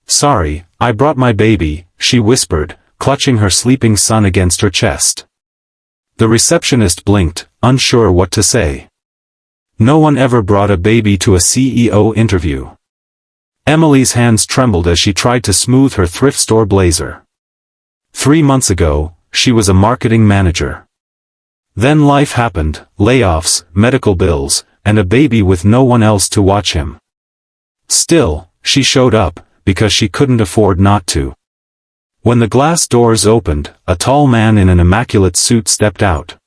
"Sorry, I brought my baby," she whispered, clutching her sleeping son against her chest. The receptionist blinked, unsure what to say. No one ever brought a baby to a CEO interview. Emily's hands trembled as she tried to smooth her thrift store blazer. 3 months ago, she was a marketing manager. Then life happened, layoffs, medical bills, and a baby with no one else to watch him. Still, she showed up, because she couldn't afford not to. When the glass doors opened, a tall man in an immaculate suit stepped out.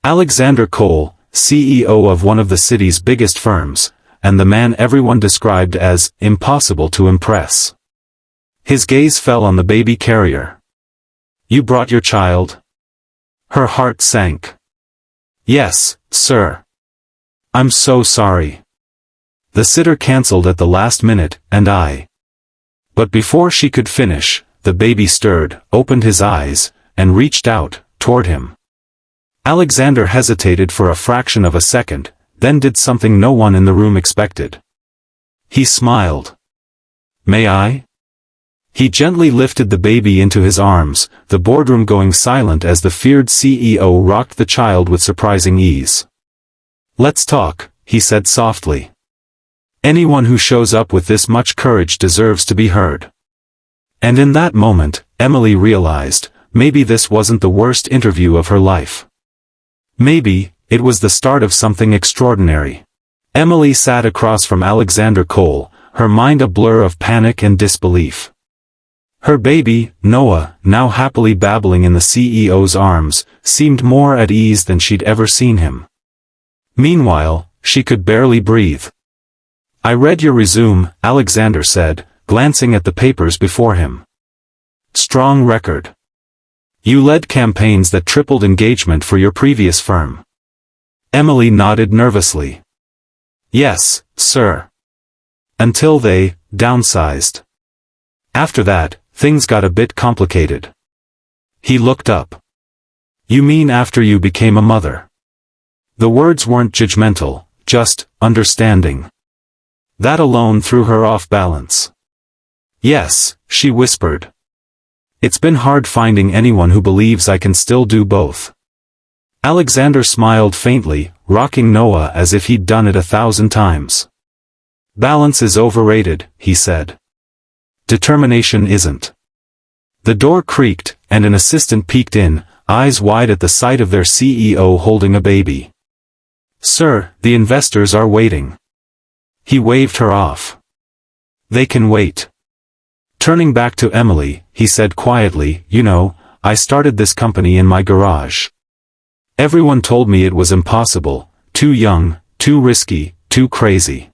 Alexander Cole, CEO of one of the city's biggest firms, and the man everyone described as impossible to impress. His gaze fell on the baby carrier. "You brought your child?" Her heart sank. "Yes, sir. I'm so sorry. The sitter canceled at the last minute, and I..." But before she could finish, the baby stirred, opened his eyes, and reached out, toward him. Alexander hesitated for a fraction of a second, then did something no one in the room expected. He smiled. "May I?" He gently lifted the baby into his arms, the boardroom going silent as the feared CEO rocked the child with surprising ease. "Let's talk," he said softly. "Anyone who shows up with this much courage deserves to be heard." And in that moment, Emily realized, maybe this wasn't the worst interview of her life. Maybe, it was the start of something extraordinary. Emily sat across from Alexander Cole, her mind a blur of panic and disbelief. Her baby, Noah, now happily babbling in the CEO's arms, seemed more at ease than she'd ever seen him. Meanwhile, she could barely breathe. "I read your resume," Alexander said, glancing at the papers before him. "Strong record. You led campaigns that tripled engagement for your previous firm." Emily nodded nervously. "Yes, sir. Until they downsized. After that, things got a bit complicated." He looked up. "You mean after you became a mother?" The words weren't judgmental, just understanding. That alone threw her off balance. "Yes," she whispered. "It's been hard finding anyone who believes I can still do both." Alexander smiled faintly, rocking Noah as if he'd done it 1,000 times. "Balance is overrated," he said. "Determination isn't." The door creaked, and an assistant peeked in, eyes wide at the sight of their CEO holding a baby. "Sir, the investors are waiting." He waved her off. "They can wait." Turning back to Emily, he said quietly, "You know, I started this company in my garage. Everyone told me it was impossible, too young, too risky, too crazy.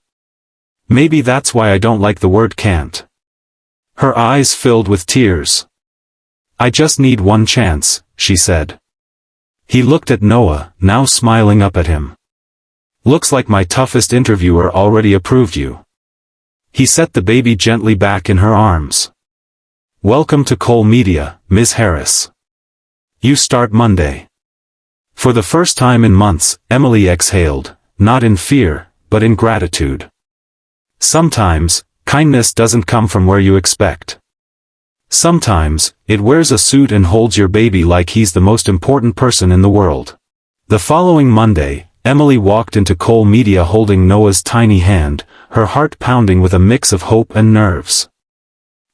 Maybe that's why I don't like the word can't." Her eyes filled with tears. "I just need one chance," she said. He looked at Noah, now smiling up at him. "Looks like my toughest interviewer already approved you." He set the baby gently back in her arms. "Welcome to Cole Media, Ms. Harris. You start Monday." For the first time in months, Emily exhaled, not in fear, but in gratitude. Sometimes, kindness doesn't come from where you expect. Sometimes, it wears a suit and holds your baby like he's the most important person in the world. The following Monday, Emily walked into Cole Media holding Noah's tiny hand, her heart pounding with a mix of hope and nerves.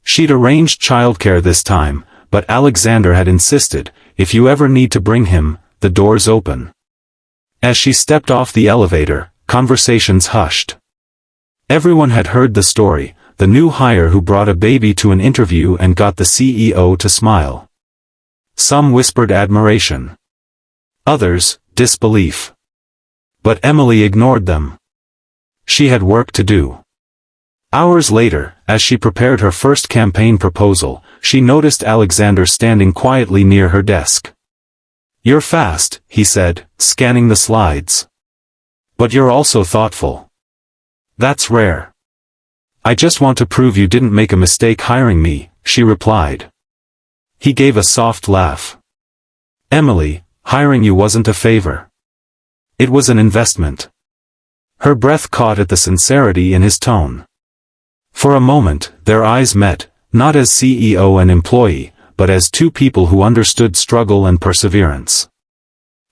She'd arranged childcare this time, but Alexander had insisted, "If you ever need to bring him, the door's open." As she stepped off the elevator, conversations hushed. Everyone had heard the story, the new hire who brought a baby to an interview and got the CEO to smile. Some whispered admiration. Others, disbelief. But Emily ignored them. She had work to do. Hours later, as she prepared her first campaign proposal, she noticed Alexander standing quietly near her desk. "You're fast," he said, scanning the slides. "But you're also thoughtful. That's rare." "I just want to prove you didn't make a mistake hiring me," she replied. He gave a soft laugh. "Emily, hiring you wasn't a favor. It was an investment." Her breath caught at the sincerity in his tone. For a moment, their eyes met, not as CEO and employee, but as two people who understood struggle and perseverance.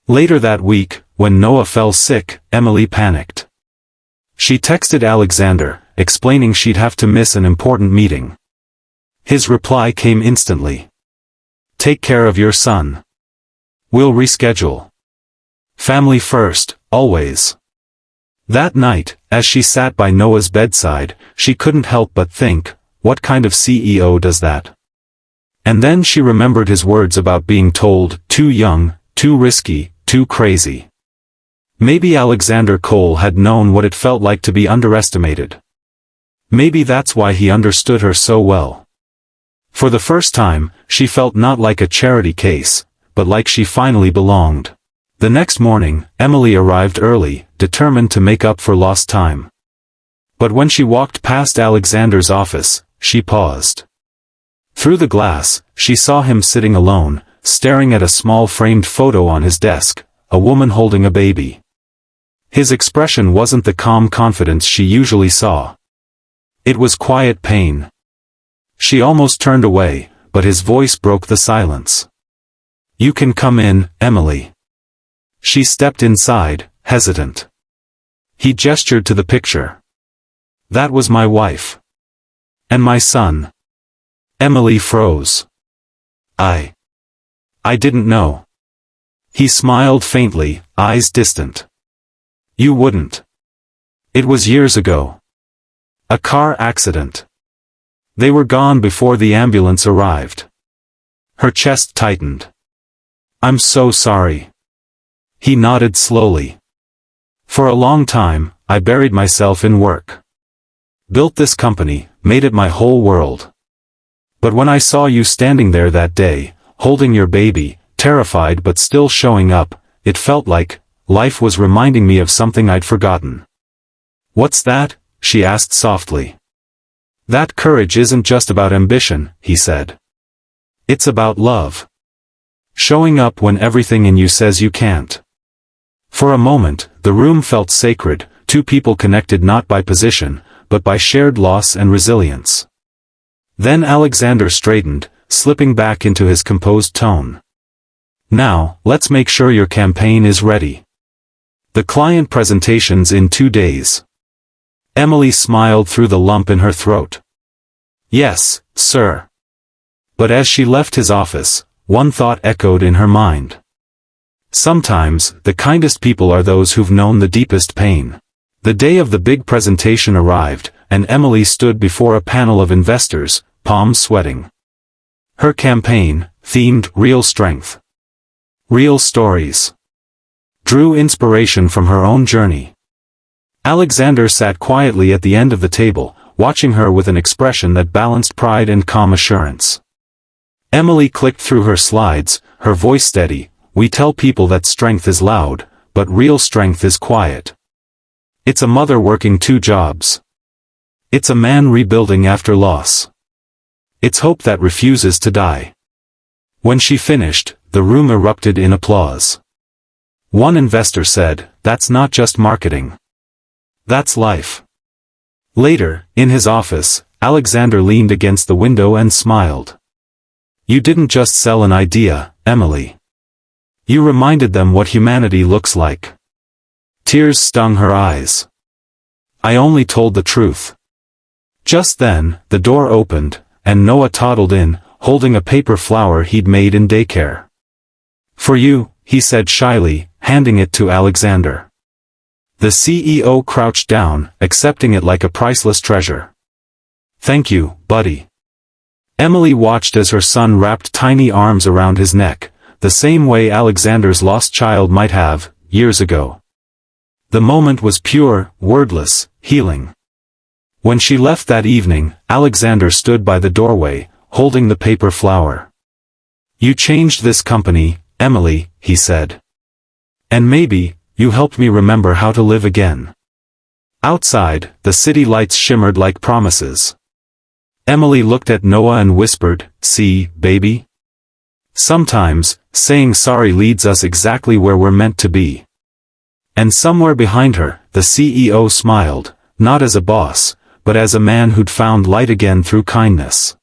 Later that week, when Noah fell sick, Emily panicked. She texted Alexander, explaining she'd have to miss an important meeting. His reply came instantly. "Take care of your son. We'll reschedule. Family first, always." That night, as she sat by Noah's bedside, she couldn't help but think, what kind of CEO does that? And then she remembered his words about being told, too young, too risky, too crazy. Maybe Alexander Cole had known what it felt like to be underestimated. Maybe that's why he understood her so well. For the first time, she felt not like a charity case, but like she finally belonged. The next morning, Emily arrived early, determined to make up for lost time. But when she walked past Alexander's office, she paused. Through the glass, she saw him sitting alone, staring at a small framed photo on his desk, a woman holding a baby. His expression wasn't the calm confidence she usually saw. It was quiet pain. She almost turned away, but his voice broke the silence. "You can come in, Emily." She stepped inside, hesitant. He gestured to the picture. "That was my wife. And my son." Emily froze. I didn't know." He smiled faintly, eyes distant. "You wouldn't. It was years ago. A car accident. They were gone before the ambulance arrived." Her chest tightened. "I'm so sorry." He nodded slowly. "For a long time, I buried myself in work. Built this company, made it my whole world. But when I saw you standing there that day, holding your baby, terrified but still showing up, it felt like life was reminding me of something I'd forgotten." "What's that?" she asked softly. "That courage isn't just about ambition," he said. "It's about love. Showing up when everything in you says you can't." For a moment, the room felt sacred, two people connected not by position, but by shared loss and resilience. Then Alexander straightened, slipping back into his composed tone. "Now, let's make sure your campaign is ready. The client presentation's in 2 days." Emily smiled through the lump in her throat. "Yes, sir." But as she left his office, one thought echoed in her mind. Sometimes, the kindest people are those who've known the deepest pain. The day of the big presentation arrived, and Emily stood before a panel of investors, palms sweating. Her campaign, themed Real Strength. Real Stories. Drew inspiration from her own journey. Alexander sat quietly at the end of the table, watching her with an expression that balanced pride and calm assurance. Emily clicked through her slides, her voice steady. "We tell people that strength is loud, but real strength is quiet. It's a mother working 2 jobs. It's a man rebuilding after loss. It's hope that refuses to die." When she finished, the room erupted in applause. One investor said, "That's not just marketing. That's life." Later, in his office, Alexander leaned against the window and smiled. "You didn't just sell an idea, Emily. You reminded them what humanity looks like." Tears stung her eyes. "I only told the truth." Just then, the door opened, and Noah toddled in, holding a paper flower he'd made in daycare. "For you," he said shyly, handing it to Alexander. The CEO crouched down, accepting it like a priceless treasure. "Thank you, buddy." Emily watched as her son wrapped tiny arms around his neck, the same way Alexander's lost child might have, years ago. The moment was pure, wordless, healing. When she left that evening, Alexander stood by the doorway, holding the paper flower. "You changed this company, Emily," he said. "And maybe, you helped me remember how to live again." Outside, the city lights shimmered like promises. Emily looked at Noah and whispered, "See, baby? Sometimes, saying sorry leads us exactly where we're meant to be." And somewhere behind her, the CEO smiled, not as a boss, but as a man who'd found light again through kindness.